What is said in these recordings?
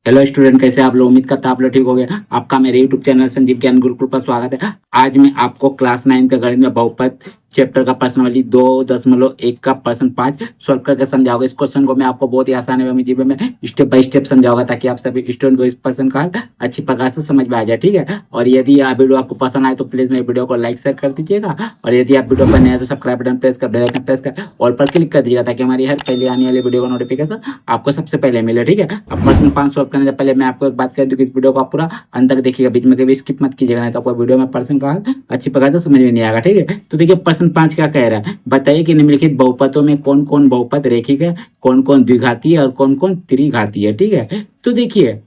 Hello student, कैसे आप लोग? उम्मीद करता आप लोग ठीक हो गए। आपका मेरे यूट्यूब चैनल संदीप ज्ञान गुरुकुल पर स्वागत है। आज मैं आपको क्लास 9 का गणित में बहुपद चैप्टर का प्रश्नावली 2.1 का प्रश्न 5 सॉल्व करके समझाऊंगा। इस क्वेश्चन को मैं आपको बहुत ही आसान है जीवन में स्टेप बाय स्टेप समझाऊंगा, ताकि आप सभी स्टूडेंट को इस प्रश्न का हल अच्छी प्रकार से समझ में आ जाए। ठीक है, और यदि यह वीडियो आपको पसंद आए तो प्लीज मेरे वीडियो को लाइक शेयर कर दीजिएगा, और यदि आप वीडियो पर नए हैं तो सब्सक्राइब बटन प्रेस कर बेल आइकन प्रेस कर ऑल पर क्लिक कर दीजिएगा, ताकि हमारी हर पहले आने वाली वीडियो का नोटिफिकेशन आपको सबसे पहले मिले। ठीक है, अब प्रश्न 5 सॉल्व करने से पहले मैं आपको एक बात कर दूं कि इस वीडियो को आप पूरा अंत तक देखिएगा, बीच में कभी स्किप मत कीजिएगा, नहीं तो आपको वीडियो में प्रश्न का हल अच्छी प्रकार से समझ में नहीं आएगा। ठीक है, तो देखिए प्रश्न 5 क्या कह रहा है, बताइए कि निम्नलिखित बहुपदों में कौन कौन बहुपद रेखिक है, कौन कौन द्विघाती है और कौन कौन त्रिघाती है। ठीक है, तो देखिए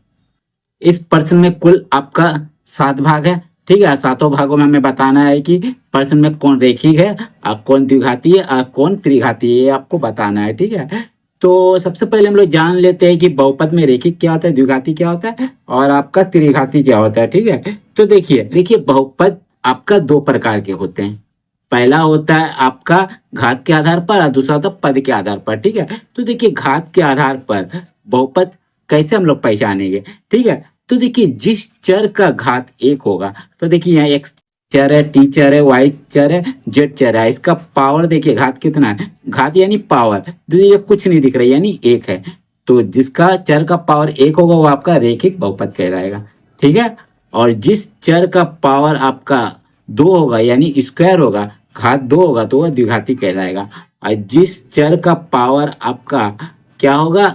इस प्रश्न में कुल आपका 7 भाग है। ठीक है, सातों भागों में हमें बताना है कि प्रश्न में कौन रेखिक है और कौन द्विघाती है और कौन त्रिघाती है, ये आपको बताना है। ठीक है, तो सबसे पहले हम लोग जान लेते हैं कि बहुपद में रेखिक क्या होता है, द्विघाती क्या होता है और आपका त्रिघाती क्या होता है। ठीक है, तो देखिए देखिए बहुपद आपका दो प्रकार के होते हैं। पहला होता है आपका घात के आधार पर और दूसरा होता है पद के आधार पर। ठीक है, तो देखिए घात के आधार पर बहुपद कैसे हम लोग पहचानेंगे। ठीक है, तो देखिए जिस चर का घात एक होगा, तो देखिए यहाँ एक्स चर है, टी चर है, वाई चर है, जेड चर है, इसका पावर देखिए घात कितना है, घात यानी पावर, तो ये कुछ नहीं दिख रहा है यानी एक है। तो जिसका चर का पावर एक होगा वो आपका रेखिक बहुपद कहलाएगा। ठीक है, और जिस चर का पावर आपका दो होगा यानी स्क्वायर होगा, घात दो होगा, तो वह द्विघाती कहलाएगा। और जिस चर का पावर आपका क्या होगा,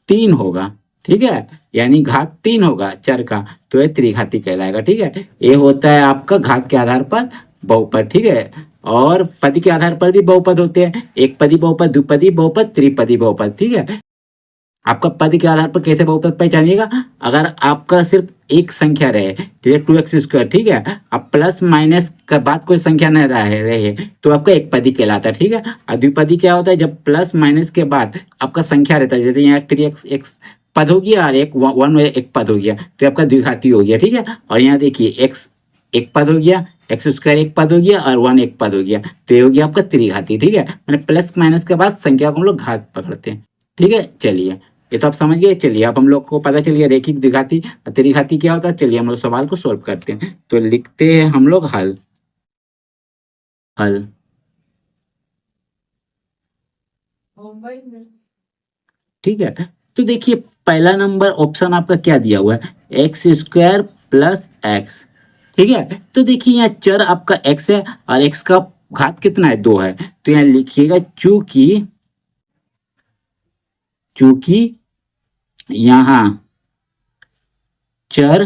तीन होगा, ठीक है, यानी घात तीन होगा चर का, तो ये त्रिघाती कहलाएगा। ठीक है, ये होता है आपका घात के आधार पर बहुपद। ठीक है, और पद के आधार पर भी बहुपद होते हैं, एक पदी बहुपद, द्विपदी बहुपद, त्रिपदी बहुपद। ठीक है, आपका पद के आधार पर कैसे बहुपद पहचानिएगा, अगर आपका सिर्फ एक संख्या रहे, जैसे 2x², ठीक है, अब प्लस माइनस के बाद कोई संख्या न रहे तो आपका एक पदी कहलाता है। ठीक है, और द्विपदी क्या होता है, जब प्लस माइनस के बाद आपका संख्या रहता है, जैसे यहाँ 3x पद हो गया और एक वन एक पद हो गया, तो आपका द्विघाती हो गया। ठीक है, और यहाँ देखिए x एक पद हो गया, x² एक पद हो गया और 1 एक पद हो गया, तो ये हो गया आपका त्रिघाती। ठीक है, मैंने प्लस माइनस के बाद संख्या को हम लोग घात पकड़ते हैं। ठीक है, चलिए ये तो आप समझ गए। चलिए अब हम लोग को पता चल गया रेखिक, द्विघाती और त्रिघाती क्या होता है। चलिए हम लोग सवाल को सॉल्व करते हैं, तो लिखते हैं हम लोग हल। हल ठीक है, तो देखिए पहला नंबर ऑप्शन आपका क्या दिया हुआ है, x² प्लस एक्स। ठीक है, तो देखिए यहाँ चर आपका x है और x का घात कितना है, 2 है, तो यहाँ लिखिएगा चूंकि चूंकि यहाँ चर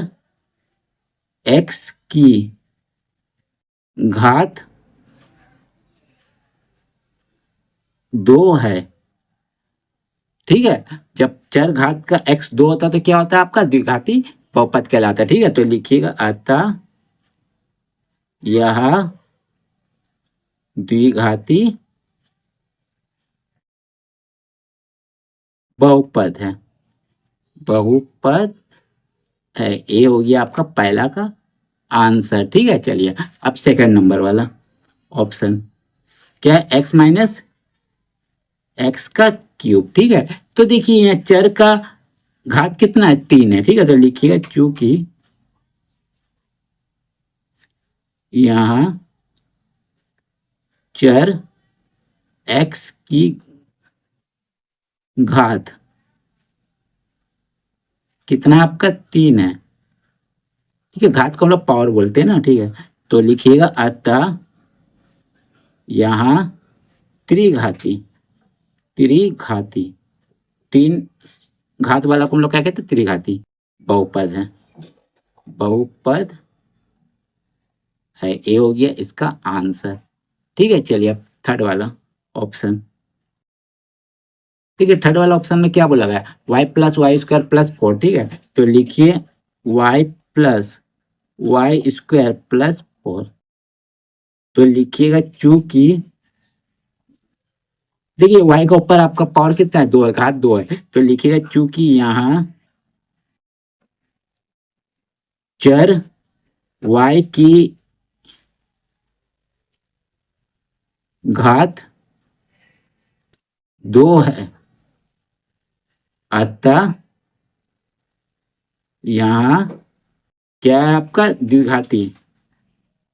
x की घात 2 है। ठीक है, जब चर घात का x 2 होता है तो क्या होता है, आपका द्विघाती बहुपद कहलाता है। ठीक है, तो लिखिएगा अतः यह द्विघाती बहुपद है, बहुपद है। ये हो गया आपका पहला का आंसर। ठीक है, चलिए अब सेकंड नंबर वाला ऑप्शन क्या है, x माइनस एक्स का क्यूब। ठीक है, तो देखिए यहाँ चर का घात कितना है, 3 है। ठीक है, तो लिखिएगा चूंकि यहाँ चर x की घात कितना है आपका, 3 है। ठीक है, घात को हम लोग पावर बोलते हैं ना। ठीक है, तो लिखिएगा अतः यहाँ त्रिघाती, त्रिघाती, तीन घात वाला को हम लोग क्या कहते हैं, त्रिघाती बहुपद है, बहुपद है। ये हो गया इसका आंसर। ठीक है, चलिए अब थर्ड वाला ऑप्शन। ठीक है, थर्ड वाला ऑप्शन में क्या बोला गया, y+y² + 4। ठीक है, तो लिखिए y+y² + 4, तो लिखिएगा चूंकि देखिए y का ऊपर आपका पावर कितना है, 2 है, घात 2 है, तो लिखिएगा चूंकि यहाँ चर y की घात 2 है, अतः यहाँ क्या है आपका द्विघाती,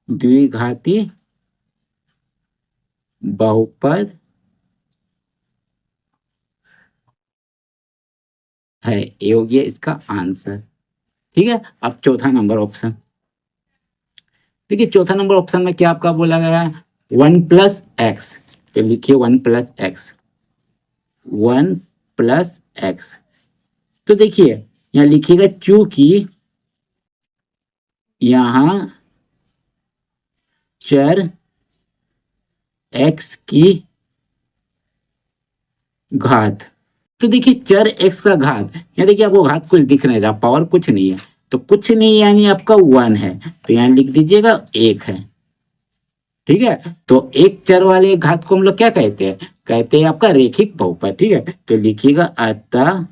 द्विघाती बहुपद है, ये हो गया इसका आंसर। ठीक है, अब चौथा नंबर ऑप्शन देखिए, चौथा नंबर ऑप्शन में क्या आपका बोला गया है, 1+x, तो लिखिए 1+x, 1+x। तो देखिए यहाँ लिखिएगा चूंकि यहाँ चर x की घात, तो देखिए चर x का घात, यहाँ देखिए आपको घात कुछ दिख नहीं रहा, पावर कुछ नहीं है, तो कुछ नहीं यानी आपका 1 है, तो यहाँ लिख दीजिएगा 1 है। ठीक है, तो एक चर वाले घात को हम लोग क्या कहते हैं, कहते हैं आपका रेखिक बहुपद। ठीक है, तो लिखिएगा अतः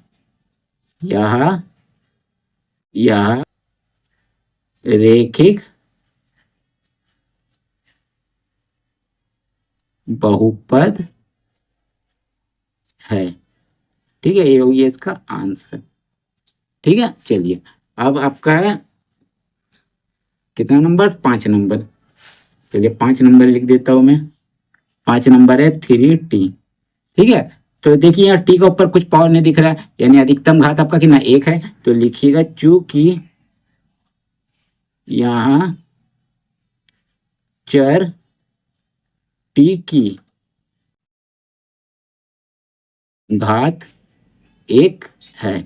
यह रेखिक बहुपद है। ठीक है, ये होगी इसका आंसर। ठीक है, चलिए अब आपका है कितना नंबर, 5 नंबर। चलिए 5 नंबर लिख देता हूं मैं। 5 नंबर है 3t। ठीक है, तो देखिए यहाँ टी के ऊपर कुछ पावर नहीं दिख रहा है, यानी अधिकतम घात आपका कितना 1 है, तो लिखिएगा चूंकि यहाँ चर टी की घात 1 है।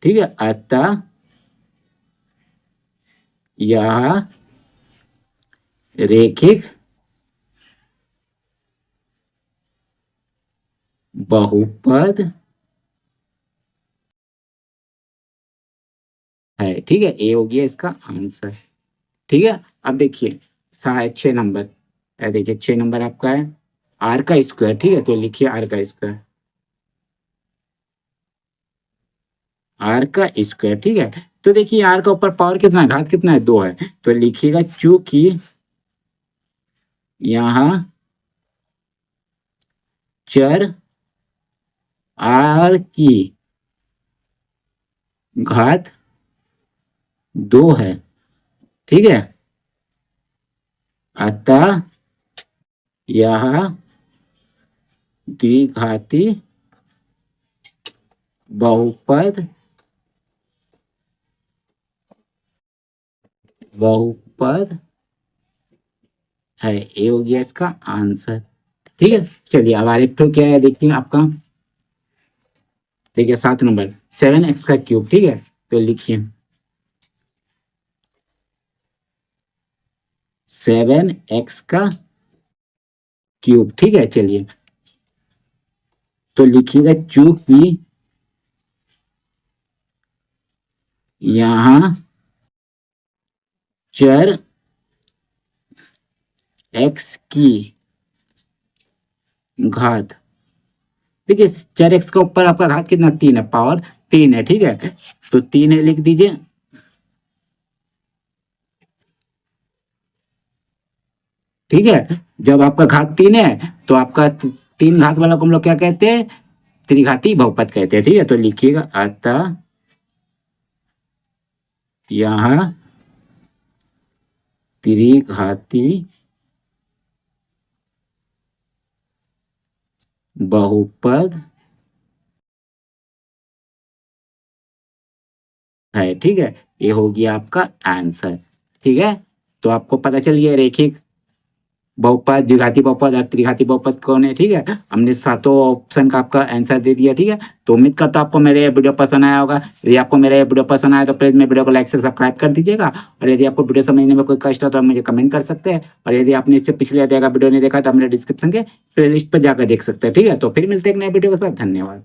ठीक है, अतः यह रेखिक बहुपद है। ठीक है, ए हो गया इसका आंसर। ठीक है, अब देखिए 6 नंबर, देखिए 6 नंबर आपका है आर का स्क्वायर। ठीक है, तो लिखिए आर का स्क्वायर, आर का स्क्वायर। ठीक है, तो देखिए आर का ऊपर पावर कितना है, घात कितना है, 2 है, तो लिखिएगा चूंकि यहाँ चर आर की घात 2 है। ठीक है, अतः यह द्विघाती बहुपद है। ये हो गया इसका आंसर। ठीक है, चलिए अब आगे तो क्या है देखिए आपका, देखिए 7 नंबर 7x का क्यूब। ठीक है, तो लिखिए 7x का क्यूब। ठीक है, चलिए तो लिखिएगा चूंकि यहाँ चर x की घात, देखिए चर x के ऊपर आपका घात कितना 3 है, पावर 3 है। ठीक है, तो 3 है लिख दीजिए। ठीक है, जब आपका घात 3 है तो आपका 3 घात वाला को हम लोग क्या कहते हैं, त्रिघाती बहुपद कहते हैं। ठीक है, तो लिखिएगा अतः यह त्रिघाती बहुपद है। ठीक है, ये हो गया आपका आंसर। ठीक है, तो आपको पता चल गया रेखिक बहुपद, द्विघाती बहुपद और त्रिघाती बहुपद कौन है। ठीक है, हमने 7 ऑप्शन का आपका आंसर दे दिया। ठीक है, तो उम्मीद करता हूं आपको मेरे ये वीडियो पसंद आया होगा। यदि आपको मेरा ये वीडियो पसंद आया तो प्लीज मेरे वीडियो को लाइक से सब्सक्राइब कर दीजिएगा, और यदि आपको वीडियो समझने में कोई कष्ट हो तो आप मुझे कमेंट कर सकते हैं, और यदि आपने इससे पिछले वीडियो नहीं देखा तो हमने डिस्क्रिप्शन के प्लेलिस्ट पर जाकर देख सकते हैं। ठीक है, तो फिर मिलते हैं एक नए वीडियो के साथ। धन्यवाद।